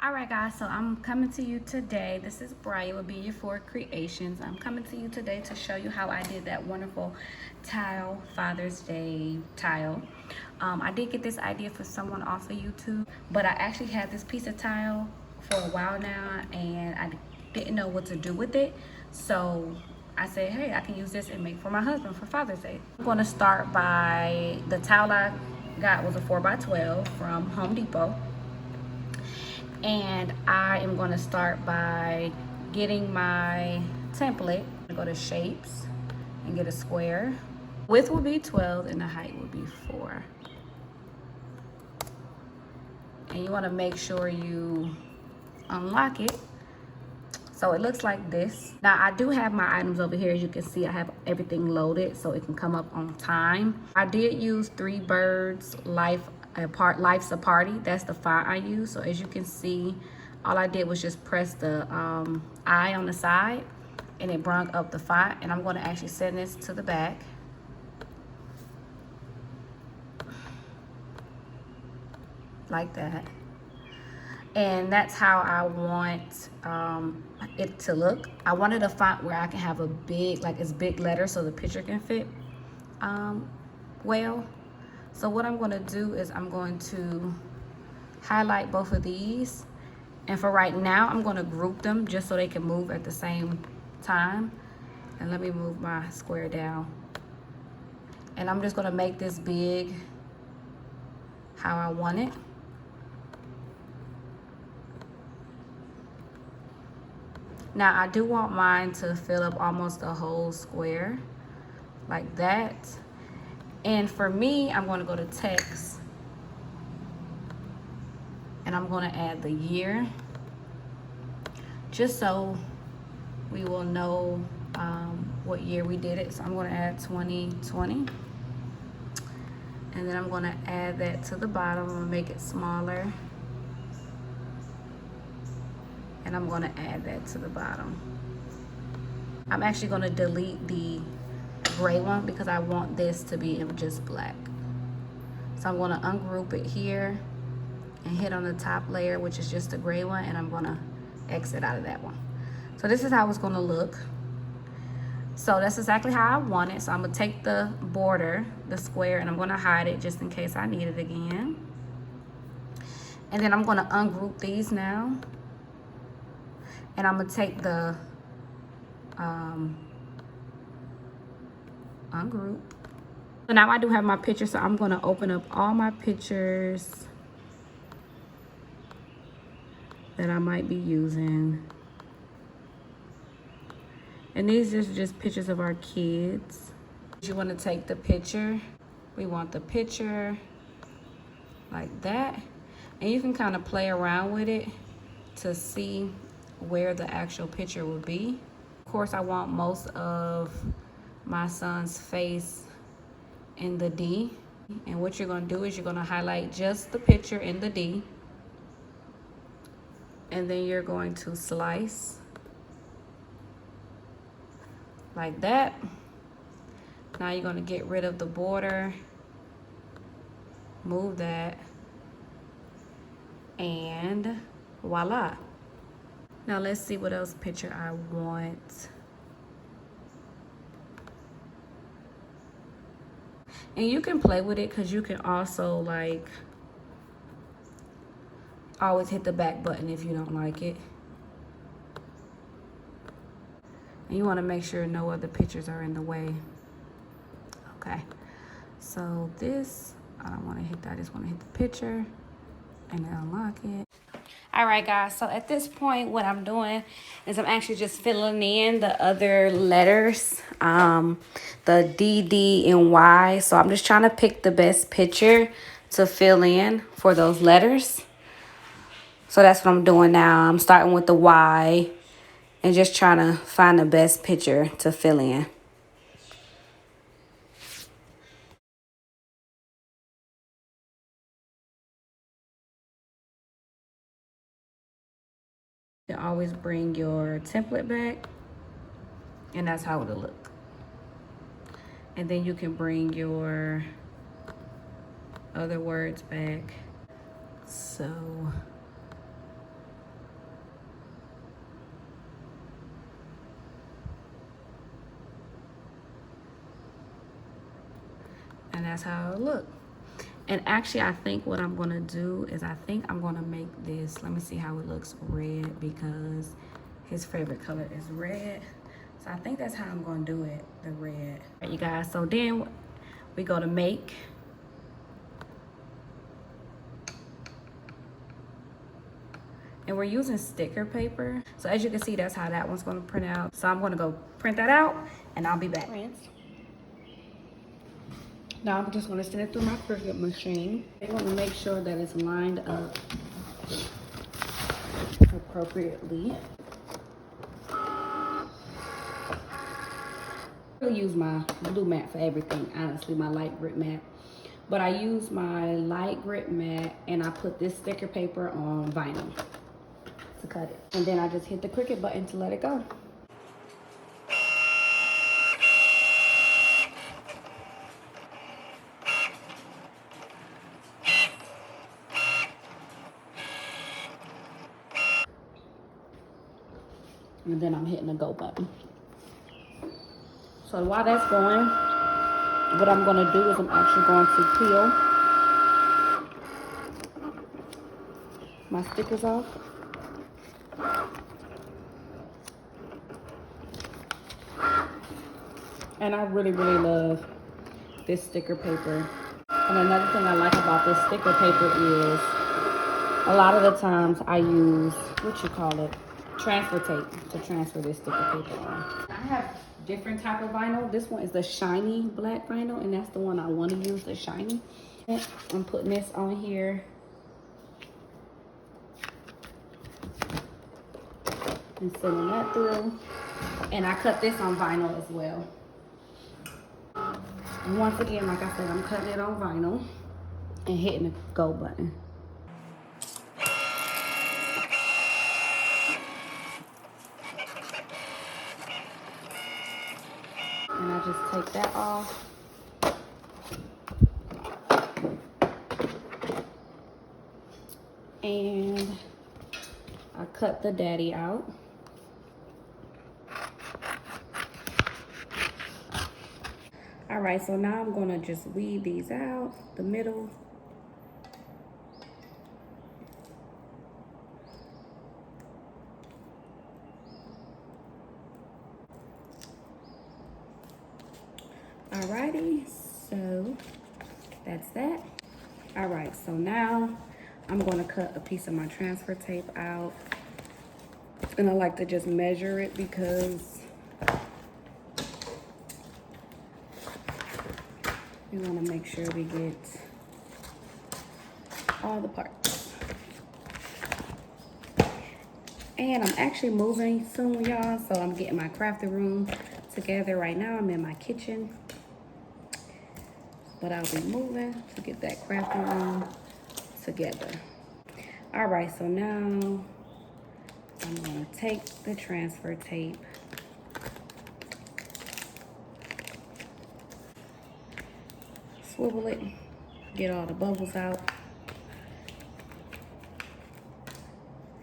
All right, guys, so I'm coming to you today. This is Brian with Be Your For Creations. I'm coming to you today to show you how I did that wonderful tile, Father's Day tile. I did get this idea for someone off of YouTube, but I actually had this piece of tile for a while now, and I didn't know what to do with it. So I said, hey, I can use this and make for my husband for Father's Day. I'm going to start by the tile I got was a 4x12 from Home Depot. And I am going to start by getting my template. Go to shapes and get a square. Width will be 12 and the height will be 4. And you want to make sure you unlock it so it looks like this. Now I do have my items over here. As you can see, I have everything loaded so it can come up on time. I did use 3 birds life's a party. That's the font I use. So as you can see, all I did was just press the I on the side and it brought up the font. And I'm going to actually send this to the back. Like that. And that's how I want it to look. I wanted a font where I can have a big, like it's big letters so the picture can fit well. So what I'm going to do is I'm going to highlight both of these. And for right now, I'm going to group them just so they can move at the same time. And let me move my square down. And I'm just going to make this big how I want it. Now, I do want mine to fill up almost the whole square like that. And for me, I'm going to go to text. And I'm going to add the year. Just so we will know what year we did it. So I'm going to add 2020. And then I'm going to add that to the bottom. I'm going to make it smaller. And I'm going to add that to the bottom. I'm actually going to delete the gray one because I want this to be in just black. So I'm going to ungroup it here and hit on the top layer, which is just the gray one, and I'm going to exit out of that one. So this is how it's going to look. So that's exactly how I want it. So I'm going to take the border, the square, and I'm going to hide it just in case I need it again. And then I'm going to ungroup these now. And I'm going to take the ungroup. So now I do have my picture, so I'm going to open up all my pictures that I might be using. And these are just pictures of our kids. You want to take the picture. We want the picture like that. And you can kind of play around with it to see where the actual picture will be. Of course, I want most of my son's face in the D. And what you're going to do is you're going to highlight just the picture in the D. And then you're going to slice like that. Now you're going to get rid of the border. Move that. And voila. Now let's see what else picture I want. And you can play with it because you can also like always hit the back button if you don't like it. And you want to make sure no other pictures are in the way. Okay. So this, I don't want to hit that. I just want to hit the picture and then unlock it. All right, guys. So at this point, what I'm doing is I'm actually just filling in the other letters, the D, D, and Y. So I'm just trying to pick the best picture to fill in for those letters. So that's what I'm doing now. I'm starting with the Y and just trying to find the best picture to fill in. You always bring your template back, and that's how it'll look. And then you can bring your other words back. So And that's how it look. And actually, I think what I'm gonna do is I think I'm gonna make this, let me see how it looks, red, because his favorite color is red. So I think that's how I'm gonna do it, the red. All right, you guys, so then we go to make. And we're using sticker paper. So as you can see, that's how that one's gonna print out. So I'm gonna go print that out and I'll be back. Now I'm just gonna send it through my Cricut machine. I'm gonna make sure that it's lined up appropriately. I use my blue mat for everything, honestly, my light grit mat. But I use my light grit mat and I put this sticker paper on vinyl to cut it. And then I just hit the Cricut button to let it go. And then I'm hitting the go button. So while that's going, what I'm gonna do is I'm actually going to peel my stickers off. And I really, really love this sticker paper. And another thing I like about this sticker paper is a lot of the times I use, transfer tape to transfer this sticker paper on. I have different type of vinyl. This one is the shiny black vinyl, and that's the one I want to use, the shiny. I'm putting this on here. And sending that through. And I cut this on vinyl as well. And once again, like I said, I'm cutting it on vinyl and hitting the go button. And I just take that off. And I cut the daddy out. All right, so now I'm gonna just weed these out, the middle. Alrighty, so that's that. All right, so now I'm gonna cut a piece of my transfer tape out. And I like to just measure it because we wanna make sure we get all the parts. And I'm actually moving soon, y'all, so I'm getting my crafting room together right now. I'm in my kitchen. But I'll be moving to get that crafting room together. All right, so now I'm gonna take the transfer tape, swivel it, get all the bubbles out,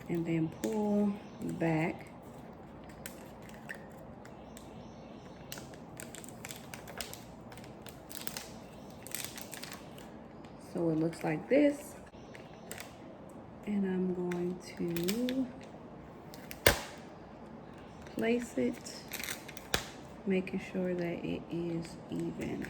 and then pull back. So it looks like this. And I'm going to place it, making sure that it is even.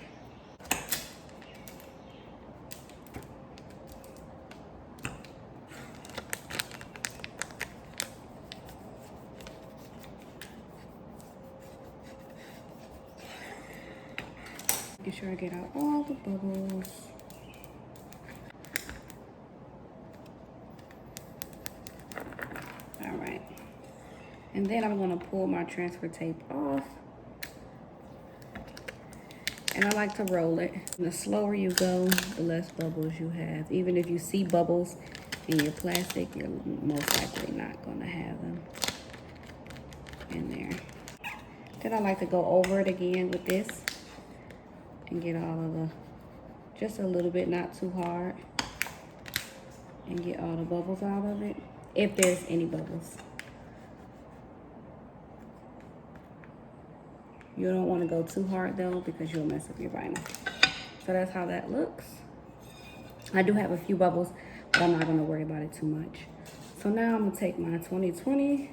Making sure I get out all the bubbles. All right. And then I'm gonna pull my transfer tape off. And I like to roll it. And the slower you go, the less bubbles you have. Even if you see bubbles in your plastic, you're most likely not gonna have them in there. Then I like to go over it again with this and get all of the, just a little bit, not too hard, and get all the bubbles out of it, if there's any bubbles. You don't want to go too hard though, because you'll mess up your vinyl. So that's how that looks. I do have a few bubbles, but I'm not gonna worry about it too much. So now I'm gonna take my 2020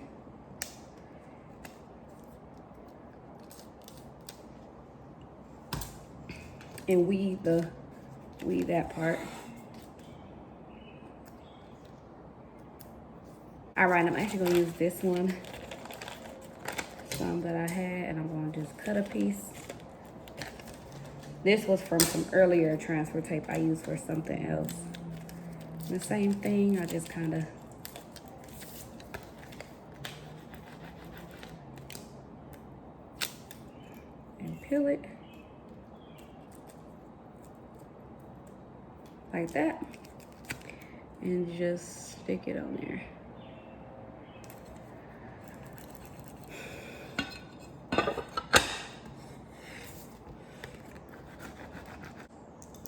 and weave that part. All right, I'm actually gonna use this one, some that I had, and I'm gonna just cut a piece. This was from some earlier transfer tape I used for something else. The same thing, I just kind of and peel it like that and just stick it on there.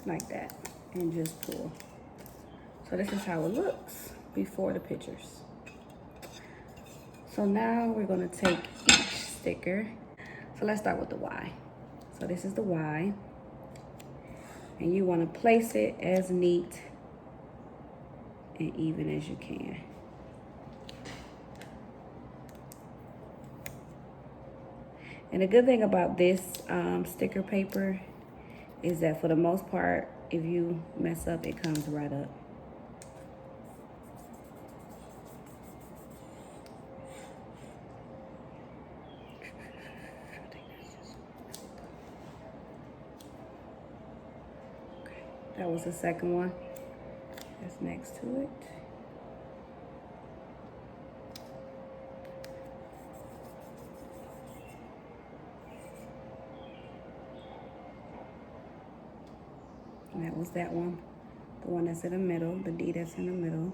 Like that, and just pull. So this is how it looks before the pictures. So now we're gonna take each sticker. So let's start with the Y. So this is the Y. And you wanna place it as neat and even as you can. And the good thing about this sticker paper is that for the most part, if you mess up, it comes right up. Okay, that was the second one. That's next to it. And that was that one. The one that's in the middle, the D that's in the middle.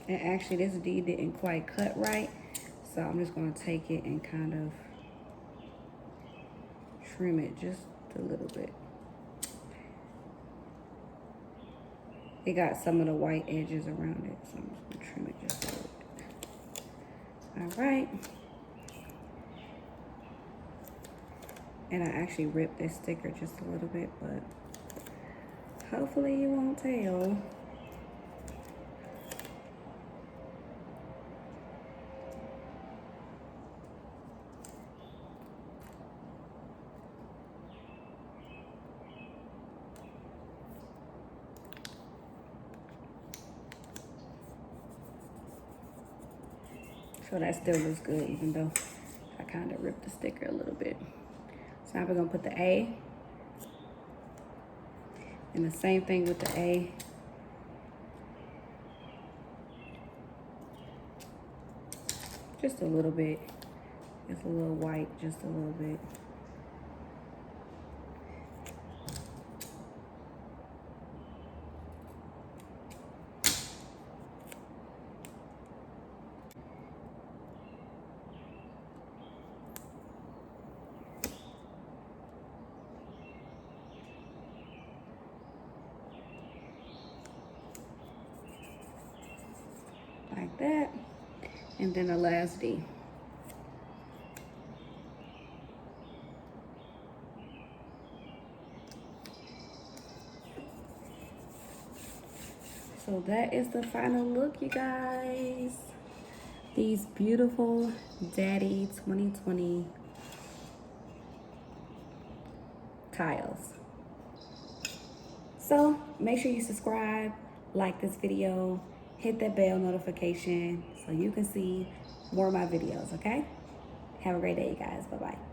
And actually this D didn't quite cut right, so I'm just gonna take it and kind of trim it just a little bit. It got some of the white edges around it, so I'm just gonna trim it just a little bit. All right. And I actually ripped this sticker just a little bit, but hopefully you won't tell. So that still looks good, even though I kind of ripped the sticker a little bit. So now we're gonna put the A. And the same thing with the A. Just a little bit. It's a little white, just a little bit. Like that. And then the last D. So that is the final look, you guys. These beautiful Daddy 2020 tiles. So make sure you subscribe, like this video, hit that bell notification so you can see more of my videos, okay? Have a great day, you guys. Bye-bye.